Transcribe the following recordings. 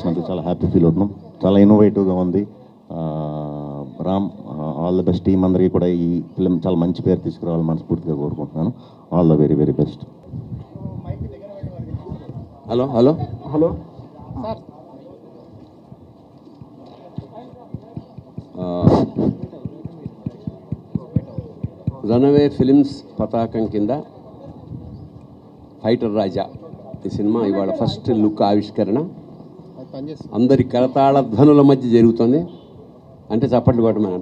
చేసినందుకు చాలా happy feel అవుతున్నాం. చాలా ఇన్నోవేటివ్గా ఉంది. Ram, all the best. Team అందరికీ కూడా ఈ ఫిలిం చాలా మంచి పేరు తీసుకురావాలని మనస్ఫూర్తిగా కోరుకుంటున్నాను. All the very very best. Hello hello hello run away films పతాకం కింద ఫైటర్ రాజా ఈ సినిమా ఇవాళ ఫస్ట్ లుక్ ఆవిష్కరణ అందరి కరతాళ ధ్వనుల మధ్య జరుగుతుంది. అంటే చప్పట్లు కొట్టమని.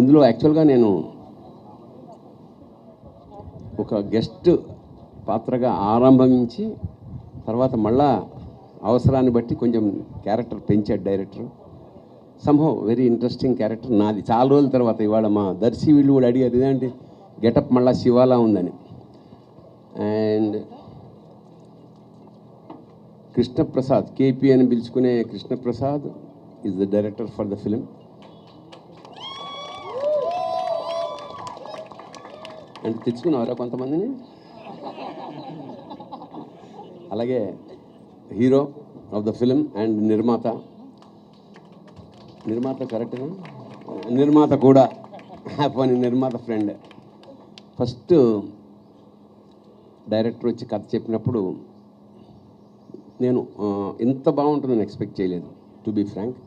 ఇందులో యాక్చువల్గా నేను ఒక గెస్ట్ పాత్రగా ఆరంభించి తర్వాత మళ్ళా అవసరాన్ని బట్టి కొంచెం క్యారెక్టర్ పెంచాడు director. Somehow very interesting character నాది. చాలా రోజుల తర్వాత ఇవాళ మా దర్శి వీళ్ళు కూడా అడిగారు ఇదేంటి గెటప్ మళ్ళా శివాలా ఉందని. అండ్ కృష్ణప్రసాద్, కేపీ అని పిలుచుకునే Krishnaprasad is the director for the film. అంటే తెచ్చుకున్నారా కొంతమందిని. అలాగే hero of the film and నిర్మాత కరెక్ట్గా నిర్మాత కూడా పోనీ నిర్మాత ఫ్రెండ్. ఫస్ట్ డైరెక్టర్ వచ్చి కథ చెప్పినప్పుడు నేను ఇంత బాగుంటుందని ఎక్స్పెక్ట్ చేయలేదు. టు బీ ఫ్రాంక్,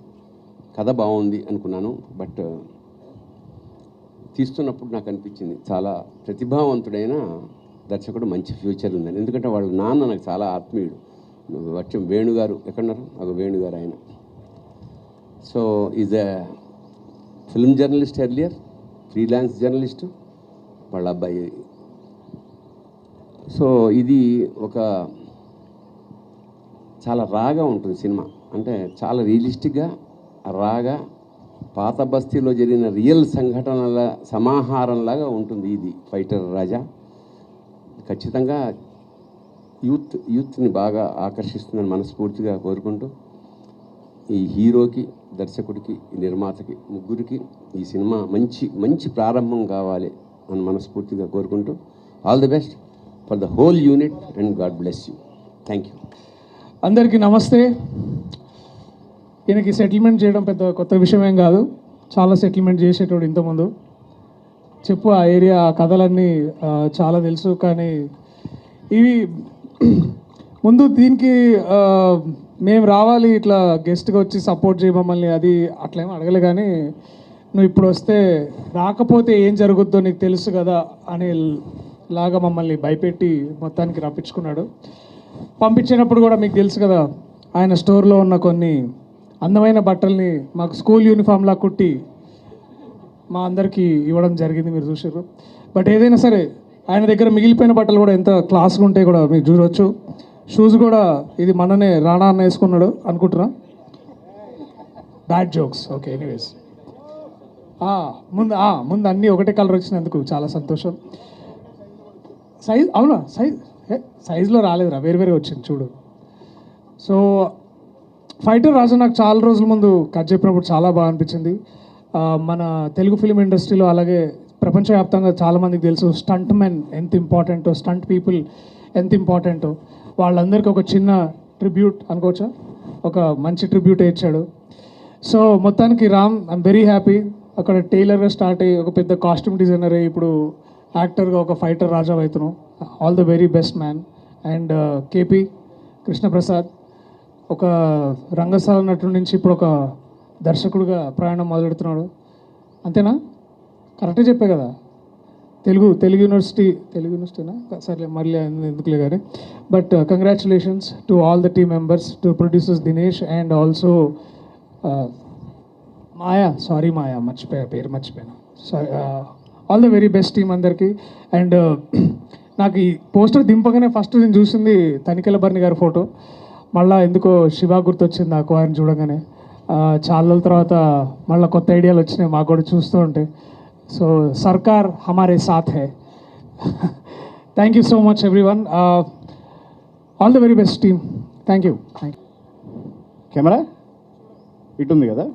కథ బాగుంది అనుకున్నాను. బట్ తీస్తున్నప్పుడు నాకు అనిపించింది చాలా ప్రతిభావంతుడైన దర్శకుడు, మంచి ఫ్యూచర్ ఉందని. ఎందుకంటే వాళ్ళ నాన్న నాకు చాలా ఆత్మీయుడు. వచ్చం వేణుగారు ఎక్కడున్నారు, ఒక వేణుగారు ఆయన. So is a film journalist earlier, freelance journalist వాళ్ళ అబ్బాయి. సో ఇది ఒక చాలా రాగా ఉంటుంది సినిమా. అంటే చాలా రియలిస్టిక్గా రాగా పాత బస్తీలో జరిగిన రియల్ సంఘటనల సమాహారంలాగా ఉంటుంది ఇది ఫైటర్ రాజా. ఖచ్చితంగా యూత్ని బాగా ఆకర్షిస్తుందని మనస్ఫూర్తిగా కోరుకుంటూ ఈ హీరోకి, దర్శకుడికి, నిర్మాతకి, ముగ్గురికి ఈ సినిమా మంచి ప్రారంభం కావాలి అని మనస్ఫూర్తిగా కోరుకుంటూ all the best for the whole unit and God bless you. Thank you. అందరికీ నమస్తే. ఈయనకి సెటిల్మెంట్ చేయడం పెద్ద కొత్త విషయం ఏం కాదు. చాలా సెటిల్మెంట్ చేసేటోడు ఇంతకుముందు. చెప్పు ఆ ఏరియా, ఆ కథలన్నీ చాలా తెలుసు. కానీ ఇవి ముందు దీనికి మేము రావాలి ఇట్లా గెస్ట్గా వచ్చి సపోర్ట్ చేయమమ్మల్ని అది అట్లేమో అడగలే. కానీ నువ్వు ఇప్పుడు వస్తే రాకపోతే ఏం జరుగుద్దో నీకు తెలుసు కదా అనే లాగా మమ్మల్ని భయపెట్టి మొత్తానికి రప్పించుకున్నాడు. పంపించేటప్పుడు కూడా మీకు తెలుసు కదా, ఆయన స్టోర్లో ఉన్న కొన్ని అందమైన బట్టల్ని మాకు స్కూల్ యూనిఫామ్లా కుట్టి మా అందరికీ ఇవ్వడం జరిగింది, మీరు చూసారు. బట్ ఏదైనా సరే ఆయన దగ్గర మిగిలిపోయిన బట్టలు కూడా ఎంత క్లాస్గా ఉంటాయి కూడా మీరు చూడవచ్చు. షూస్ కూడా ఇది మననే రాణా అన్న వేసుకున్నాడు అనుకుంటున్నా. Bad jokes. ఓకే, ఎనీవేస్ ముందు అన్నీ ఒకటే కలర్ వచ్చినందుకు చాలా సంతోషం. సైజ్ అవునా, సైజులో రాలేదురా, వేరు వచ్చింది చూడు. సో ఫైటర్ రాజా నాకు చాలా రోజుల ముందు కథ చెప్పినప్పుడు చాలా బాగా అనిపించింది. మన తెలుగు ఫిలిం ఇండస్ట్రీలో అలాగే ప్రపంచవ్యాప్తంగా చాలామందికి తెలుసు స్టంట్ మెన్ ఎంత ఇంపార్టెంటో, స్టంట్ పీపుల్ ఎంత ఇంపార్టెంటో. వాళ్ళందరికీ ఒక చిన్న ట్రిబ్యూట్ అనుకోవచ్చా, ఒక మంచి ట్రిబ్యూట్ ఇచ్చాడు. సో మొత్తానికి రామ్, ఐఎమ్ వెరీ హ్యాపీ. అక్కడ టైలర్గా స్టార్ట్ అయ్యి ఒక పెద్ద కాస్ట్యూమ్ డిజైనర్ అయ్యి ఇప్పుడు యాక్టర్గా ఒక ఫైటర్ రాజా అవుతున్నాం. All the very best man. And KP Krishnaprasad ఒక రంగస్థల నటుడి నుంచి ఇప్పుడు ఒక దర్శకుడిగా ప్రయాణం మొదలెడుతున్నాడు. అంతేనా? కరెక్టే చెప్పే కదా. తెలుగు యూనివర్సిటీనా? సరే మళ్ళీ ఎందుకులే కానీ. But congratulations to all the team members, to producers Dinesh and also Maya పేరు మర్చిపోయాను. Sorry. All the very best team అందరికీ. అండ్ నాకు ఈ పోస్టర్ దింపగానే ఫస్ట్ నేను చూసింది తనికెళ్ళ బర్ని గారి ఫోటో. మళ్ళీ ఎందుకో శివ గుర్తొచ్చింది నాకు ఆయన చూడగానే. చాలా రోజుల తర్వాత మళ్ళీ కొత్త ఐడియాలు వచ్చినాయి మాకు కూడా చూస్తూ ఉంటే. సో సర్కార్ హమారే సాత్ high. Thank you so much everyone. All the very best team. Thank you. Camera ఇటు ఉంది కదా,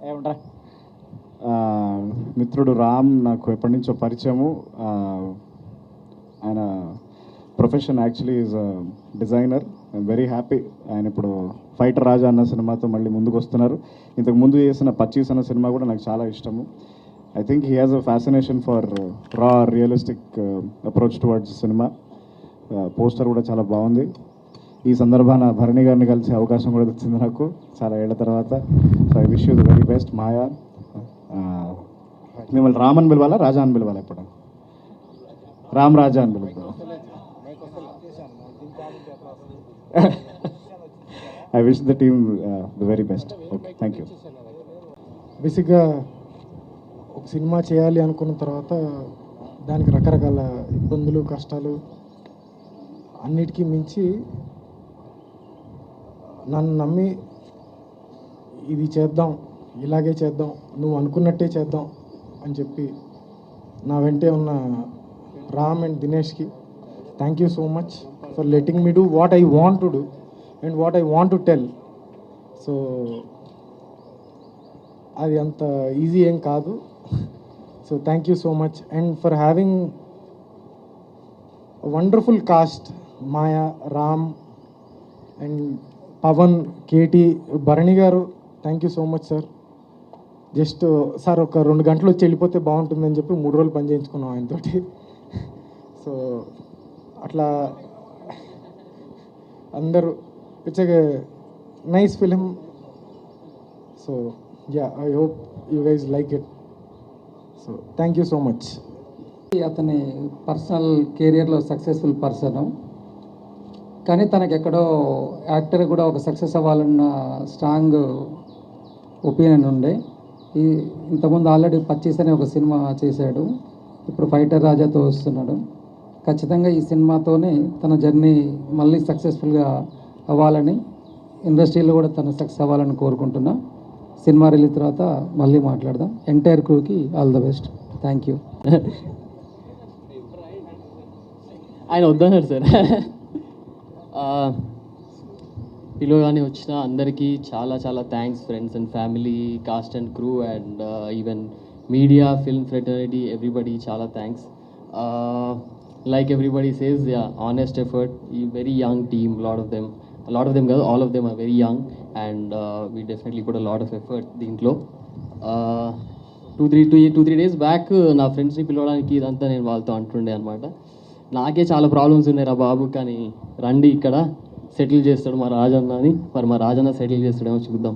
ఏమంటారా? మిత్రుడు రామ్ నాకు ఎప్పటి నుంచో పరిచయము. ఆయన profession actually is designer. I'm very happy ఆయన ఇప్పుడు ఫైటర్ రాజా అన్న సినిమాతో మళ్ళీ ముందుకు వస్తున్నారు. ఇంతకు ముందు చేసిన 25 అన్న సినిమా కూడా నాకు చాలా ఇష్టము. I think he has a fascination for raw realistic approach towards cinema. Poster కూడా చాలా బాగుంది. ఈ సందర్భాన భరణి గారిని కలిసే అవకాశం కూడా వచ్చింది నాకు చాలా ఏళ్ల తర్వాత. So I wish you the very best Maya. మిమ్మల్ని రామ్ అని పిలవాలా, రాజా అని పిలవాలా? ఇప్పుడు రామ్ రాజా అని పిలుద్దాం. I wish the team the very best. Okay, thank you. బేసిక్గా ఒక సినిమా చేయాలి అనుకున్న తర్వాత దానికి రకరకాల ఇబ్బందులు, కష్టాలు అన్నిటికీ మించి నన్ను నమ్మి ఇది చేద్దాం, ఇలాగే చేద్దాం, నువ్వు అనుకున్నట్టే చేద్దాం అని చెప్పి నా వెంటే ఉన్న రామ్ అండ్ దినేష్కి thank you so much for letting me do what I want to do and what I want to tell. So అది అంత ఈజీ ఏం కాదు. So thank you so much and for having wonderful cast, Maya, Ram and Pavan, KT, Bharani garu, thank you so much sir. Just sir ఒక 2 గంటలు వచ్చి వెళ్ళిపోతే బాగుంటుందని చెప్పి 3 రోజులు పని చేయించుకున్నాం ఆయనతోటి. సో అట్లా అందరూ it's a nice film. So yeah, I hope you guys like it. So thank you so much. అతని పర్సనల్ కెరియర్లో సక్సెస్ఫుల్ పర్సన్, కానీ తనకి ఎక్కడో యాక్టర్ కూడా ఒక సక్సెస్ అవ్వాలన్న స్ట్రాంగ్ ఒపీనియన్ ఉండే. ఇంతకుముందు ఆల్రెడీ 25 అనే ఒక సినిమా చేశాడు, ఇప్పుడు ఫైటర్ రాజాతో వస్తున్నాడు. ఖచ్చితంగా ఈ సినిమాతోనే తన జర్నీ మళ్ళీ సక్సెస్ఫుల్గా అవ్వాలని, ఇండస్ట్రీలో కూడా తను సక్సెస్ అవ్వాలని కోరుకుంటున్నా. సినిమా రిలీజ్ తర్వాత మళ్ళీ మాట్లాడదాం. ఎంటైర్ క్రూకి all the best. Thank you. ఆయన వద్దన్నారు సార్. పిలువగానే వచ్చిన అందరికీ చాలా చాలా thanks, friends and family, cast and crew and even media, film fraternity, everybody చాలా thanks. Like everybody says, ya, honest effort, ఈ very young team, lot of them కాదు, all of them are very young and we definitely కూడా lot of effort దీంట్లో. 2-3 days back నా ఫ్రెండ్స్ని పిలవడానికి ఇదంతా నేను వాళ్ళతో అంటుండే అనమాట. నాకే చాలా ప్రాబ్లమ్స్ ఉన్నాయి రా బాబు, కానీ రండి ఇక్కడ సెటిల్ చేస్తాడు మా రాజన్న అని. మరి మా రాజన్న సెటిల్ చేస్తాడేమో చూద్దాం.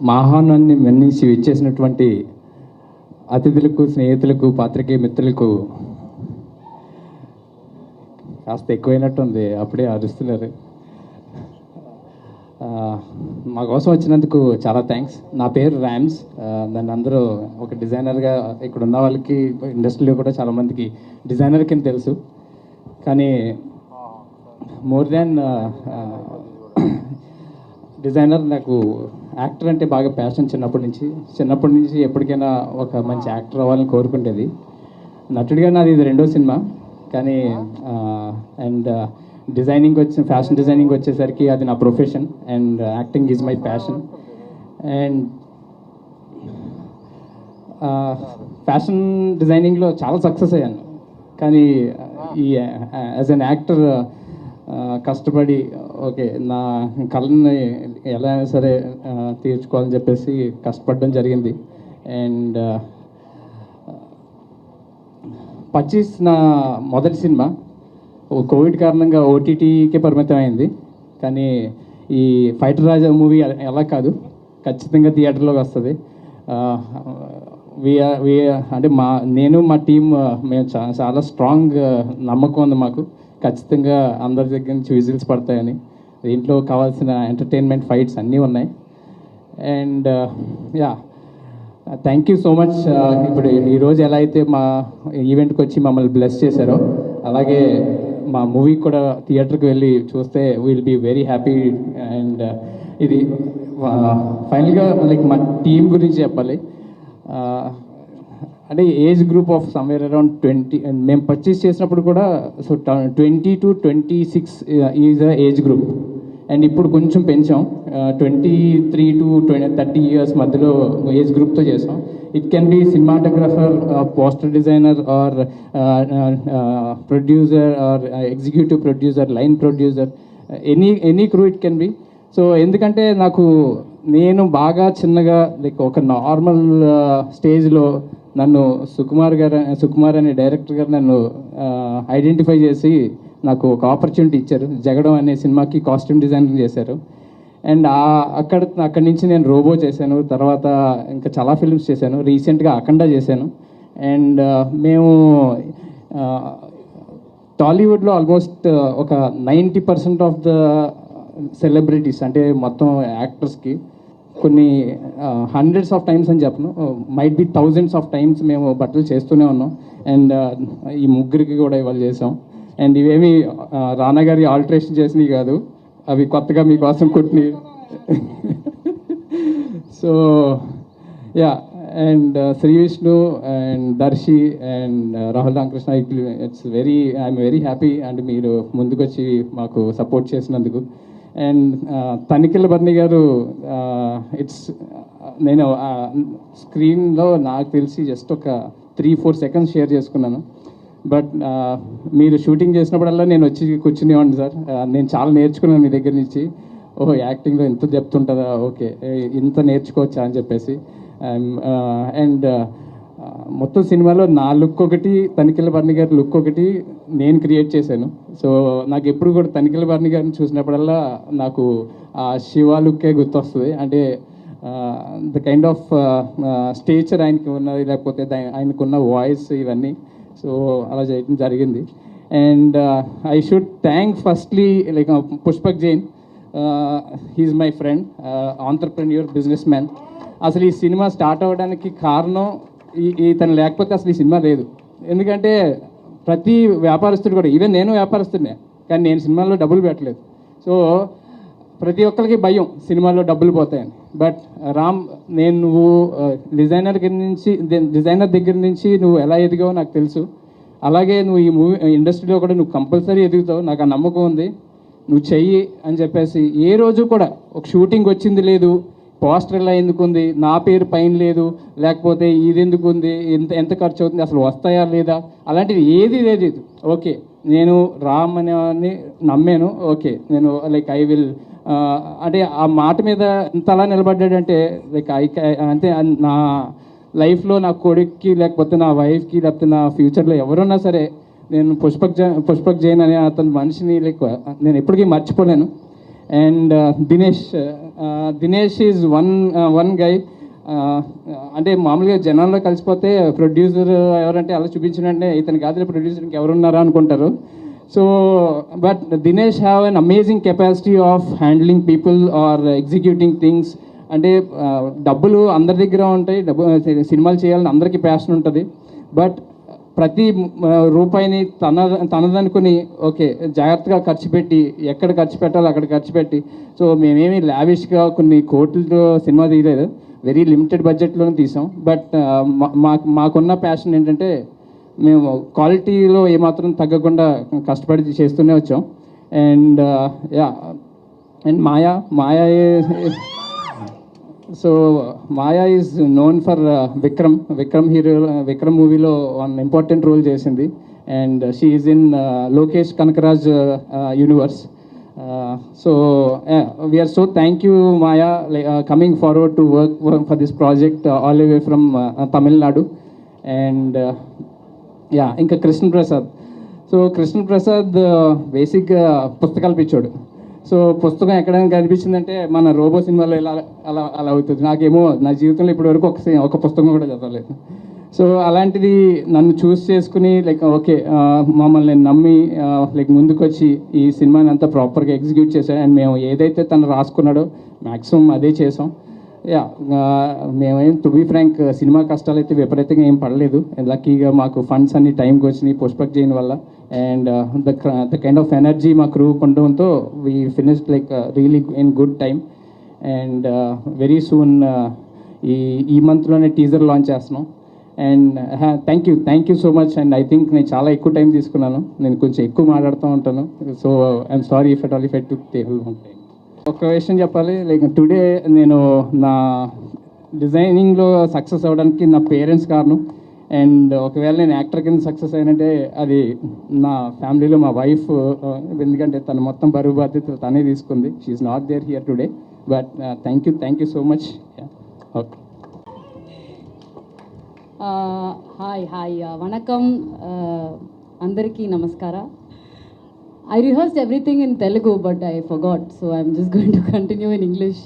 మా ఆహ్వానాన్ని మన్నించి విచ్చేసినటువంటి అతిథులకు, స్నేహితులకు, పాత్రికేయ మిత్రులకు కాస్త ఎక్కువైనట్టుంది, అప్పుడే అరుస్తున్నారు. మా కోసం వచ్చినందుకు చాలా థ్యాంక్స్. నా పేరు ర్యామ్స్. నన్ను అందరూ ఒక డిజైనర్గా, ఇక్కడ ఉన్న వాళ్ళకి ఇండస్ట్రీలో కూడా చాలామందికి డిజైనర్ కింద తెలుసు. కానీ మోర్ దాన్ డిజైనర్, నాకు యాక్టర్ అంటే బాగా ప్యాషన్. చిన్నప్పటి నుంచి ఎప్పటికైనా ఒక మంచి యాక్టర్ అవ్వాలని కోరుకుంటేది. నటుడిగా నాది ఇది 2వ సినిమా. కానీ అండ్ ఫ్యాషన్ డిజైనింగ్ వచ్చేసరికి అది నా profession and acting is my passion. And fashion డిజైనింగ్లో చాలా సక్సెస్ అయ్యాను. కానీ ఈ యాజ్ అన్ యాక్టర్ కష్టపడి ఓకే నా కళని ఎలా అయినా సరే తీర్చుకోవాలని చెప్పేసి కష్టపడడం జరిగింది. అండ్ 25 నా మొదటి సినిమా కోవిడ్ కారణంగా ఓటీటీకే పరిమితం అయింది. కానీ ఈ ఫైటర్ రాజా మూవీ ఎలా కాదు, ఖచ్చితంగా థియేటర్లోకి వస్తుంది. అంటే నేను మా టీం మేము చాలా స్ట్రాంగ్ నమ్మకం ఉంది మాకు. ఖచ్చితంగా అందరి దగ్గర నుంచి విజిల్స్ పడతాయని. దీంట్లో కావాల్సిన ఎంటర్టైన్మెంట్, ఫైట్స్ అన్నీ ఉన్నాయి. And yeah, thank you so much. ఇప్పుడు ఈరోజు ఎలా అయితే మా ఈవెంట్కి వచ్చి మమ్మల్ని బ్లెస్ చేశారో, అలాగే మా మూవీ కూడా థియేటర్కి వెళ్ళి చూస్తే will be very happy. And ఇది ఫైనల్గా లైక్ మా టీం గురించి చెప్పాలి. అంటే age group of somewhere around 20. మేము పర్చేస్ చేసినప్పుడు కూడా 20 to 26 is a age group. And ఇప్పుడు కొంచెం పెంచాం, 23 to 30 years మధ్యలో ఏజ్ గ్రూప్తో చేసాం. It can be cinematographer, poster designer, or producer, or executive producer, line producer, any crew it can be. So ఎందుకంటే నేను బాగా చిన్నగా లైక్ ఒక నార్మల్ స్టేజ్లో నన్ను సుకుమార్ అనే డైరెక్టర్ గారు నన్ను ఐడెంటిఫై చేసి నాకు ఒక ఆపర్చునిటీ ఇచ్చారు. జగడం అనే సినిమాకి కాస్ట్యూమ్ డిజైనింగ్ చేశారు. అండ్ అక్కడి నుంచి నేను రోబో చేశాను, తర్వాత ఇంకా చాలా ఫిల్మ్స్ చేశాను, రీసెంట్గా అఖండ చేశాను. అండ్ మేము టాలీవుడ్లో ఆల్మోస్ట్ ఒక 90% ఆఫ్ ద సెలబ్రిటీస్ అంటే మొత్తం యాక్టర్స్కి కొన్ని హండ్రెడ్స్ ఆఫ్ టైమ్స్ అని చెప్పను, might be thousands of times మేము బట్టలు చేస్తూనే ఉన్నాం. అండ్ ఈ ముగ్గురికి కూడా ఇవాళ చేసాం. అండ్ ఇవేమి రానా గారి ఆల్టరేషన్ చేసినవి కాదు, అవి కొత్తగా మీకోసం కుట్టినవి. So ya, and Sree Vishnu and Darshi and Rahul Ramakrishna, I'm very happy and మీరు ముందుకొచ్చి మాకు సపోర్ట్ చేసినందుకు. అండ్ తనిఖీల బర్ని గారు, నేను స్క్రీన్లో నాకు తెలిసి జస్ట్ ఒక 3-4 seconds షేర్ చేసుకున్నాను. బట్ మీరు షూటింగ్ చేసినప్పుడల్లా నేను వచ్చి కూర్చునేవాడిని సార్. నేను చాలా నేర్చుకున్నాను మీ దగ్గర నుంచి. ఓహో, యాక్టింగ్లో ఇంత చెప్తుంటుందా, ఓకే ఇంత నేర్చుకోవచ్చా అని చెప్పేసి. అండ్ మొత్తం సినిమాలో నా లుక్ ఒకటి, తనిఖీల బర్ని గారి లుక్ ఒకటి నేను క్రియేట్ చేశాను. సో నాకు ఎప్పుడు కూడా తనిఖీల బర్ని గారిని చూసినప్పుడల్లా నాకు ఆ శివ లుక్కే గుర్తొస్తుంది. అంటే ద కైండ్ ఆఫ్ స్టేచర్ ఆయనకి ఉన్నది, లేకపోతే ఆయనకున్న వాయిస్, ఇవన్నీ. సో అలా చేయడం జరిగింది. And I should thank firstly like Pushpak Jain. He's my friend, entrepreneur, business man. అసలు ఈ సినిమా స్టార్ట్ అవ్వడానికి కారణం ఇతను లేకపోతే అసలు ఈ సినిమా లేదు. ఎందుకంటే ప్రతి వ్యాపారస్తుడు కూడా, ఈవెన్ నేను వ్యాపారస్తుడినే, కానీ నేను సినిమాల్లో డబ్బులు పెట్టలేదు. సో ప్రతి ఒక్కరికి భయం సినిమాలో డబ్బులు పోతాయని. బట్ రామ్, నువ్వు డిజైనర్ దగ్గర నుంచి నువ్వు ఎలా ఎదిగావో నాకు తెలుసు. అలాగే నువ్వు ఈ మూవీ ఇండస్ట్రీలో కూడా నువ్వు కంపల్సరీ ఎదుగుతావు, నాకు ఆ నమ్మకం ఉంది. నువ్వు చెయ్యి అని చెప్పేసి ఏ రోజు కూడా ఒక షూటింగ్ వచ్చింది లేదు, పోస్టర్ ఎలా ఎందుకు ఉంది, నా పేరు పైన లేదు, లేకపోతే ఇది ఎందుకు ఉంది, ఎంత ఖర్చు అవుతుంది, అసలు వస్తాయా లేదా, అలాంటిది ఏది లేదు. ఓకే, నేను రామ్ అనేవాడిని నమ్మాను. ఓకే, నేను లైక్ ఐ విల్, అంటే ఆ మాట మీద ఇంతలా నిలబడ్డాడంటే లైక్ అంటే నా లైఫ్లో నా కొడుక్కి, లేకపోతే నా వైఫ్కి, లేకపోతే నా ఫ్యూచర్లో ఎవరున్నా సరే నేను పుష్పక్ జైన్ అనే అతని మనిషిని లైక్ నేను ఎప్పటికీ మర్చిపోలేను. And Dinesh is one guy. అంటే మామూలుగా జనాల్లో కలిసిపోతే ప్రొడ్యూసర్ ఎవరంటే అలా చూపించినంటే ఇతను కాదు ప్రొడ్యూసర్ ఇంకెవరున్నారా అనుకుంటారు. So but Dinesh have an amazing capacity of handling people or executing things. అంటే డబ్బులు అందరి దగ్గర ఉంటాయి, సినిమాలు చేయాలని అందరికీ ప్యాషన్ ఉంటుంది. బట్ ప్రతి రూపాయిని తనదనుకుని ఓకే జాగ్రత్తగా ఖర్చు పెట్టి, ఎక్కడ ఖర్చు పెట్టాలో అక్కడ ఖర్చు పెట్టి. సో మేమేమి లావిష్గా కొన్ని కోట్లతో సినిమా తీయలేదు, వెరీ లిమిటెడ్ బడ్జెట్లోనే తీసాం. బట్ మాకున్న ప్యాషన్ ఏంటంటే మేము క్వాలిటీలో ఏమాత్రం తగ్గకుండా కష్టపడి చేస్తూనే వచ్చాం. And yeah, and Maya so Maya is known for Vikram మూవీలో వన్ ఇంపార్టెంట్ రోల్ చేసింది. And she is in Lokesh Kanagaraj universe. So we are so thank you Maya, coming forward to work for this project all the way from Tamil Nadu. And yeah, ఇంకా Krishnaprasad. So Krishnaprasad బేసిక్గా పుస్తకాలు పిచ్చోడు. So పుస్తకం ఎక్కడైనా కనిపించిందంటే మన robo సినిమాలో ఇలా అలా అవుతుంది. నాకేమో నా జీవితంలో ఇప్పటివరకు ఒక పుస్తకం కూడా చదవలేదు. సో అలాంటిది నన్ను చూస్ చేసుకుని లైక్ ఓకే మమ్మల్ని నమ్మి లైక్ ముందుకొచ్చి ఈ సినిమాని అంతా ప్రాపర్గా ఎగ్జిక్యూట్ చేశాను. అండ్ మేము ఏదైతే తను రాసుకున్నాడో మ్యాక్సిమం అదే చేసాం. యా, మేమేం టు బీ ఫ్రాంక్ సినిమా కష్టాలు అయితే విపరీతంగా ఏం పడలేదు. లక్కీగా మాకు ఫండ్స్ అన్ని టైంకి వచ్చినాయి పుష్పక్ జైన్ వల్ల. And the kind of energy మా క్రూ ఉండడంతో we finished like really in good time. And very soon ఈ మంత్లోనే టీజర్ లాంచ్ చేస్తున్నాం. And thank you so much. And I think నేను చాలా ఎక్కువ టైం తీసుకున్నాను, నేను కొంచెం ఎక్కువ మాట్లాడుతూ ఉంటాను. So I'm sorry if at took table one time. ఒక విషయం చెప్పాలి, లైక్ టుడే నేను నా డిజైనింగ్లో సక్సెస్ అవ్వడానికి నా పేరెంట్స్ కారణం. అండ్ ఒకవేళ నేను యాక్టర్ కింద సక్సెస్ అయినంటే అది నా ఫ్యామిలీలో మా వైఫ్, ఎందుకంటే తను మొత్తం బరువు బాధ్యతలు తనే తీసుకుంది. She's not there here today, but thank you so much. Okay. Hi వణకం అందరికీ నమస్కార. I rehearsed everything in Telugu, but I forgot, so I'm just going to continue in English.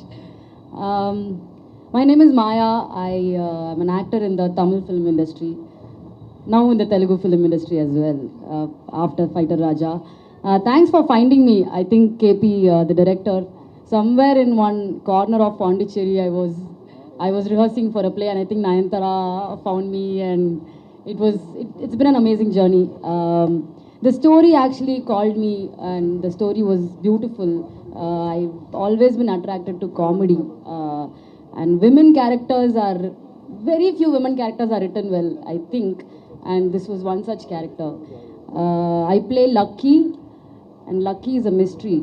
My name is Maya. I'm an actor in the Tamil film industry, now in the Telugu film industry as well, after Fighter Raja. Thanks for finding me. I think KP, the director, somewhere in one corner of Pondicherry, I was rehearsing for a play, and I think Nayantara found me, and it's been an amazing journey. The story actually called me, and the story was beautiful. I've always been attracted to comedy, and women characters are, very few women characters are written well, I think, and this was one such character. I play Lucky, and Lucky is a mystery.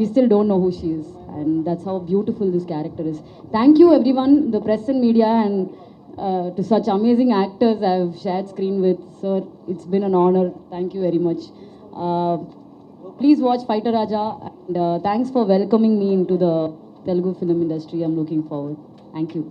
We still don't know who she is, and that's how beautiful this character is. Thank you everyone, the press and media, and to such amazing actors I've shared screen with. Sir, it's been an honor. Thank you very much. Please watch Fighter Raja, and thanks for welcoming me into the Telugu film industry. I'm looking forward. Thank you.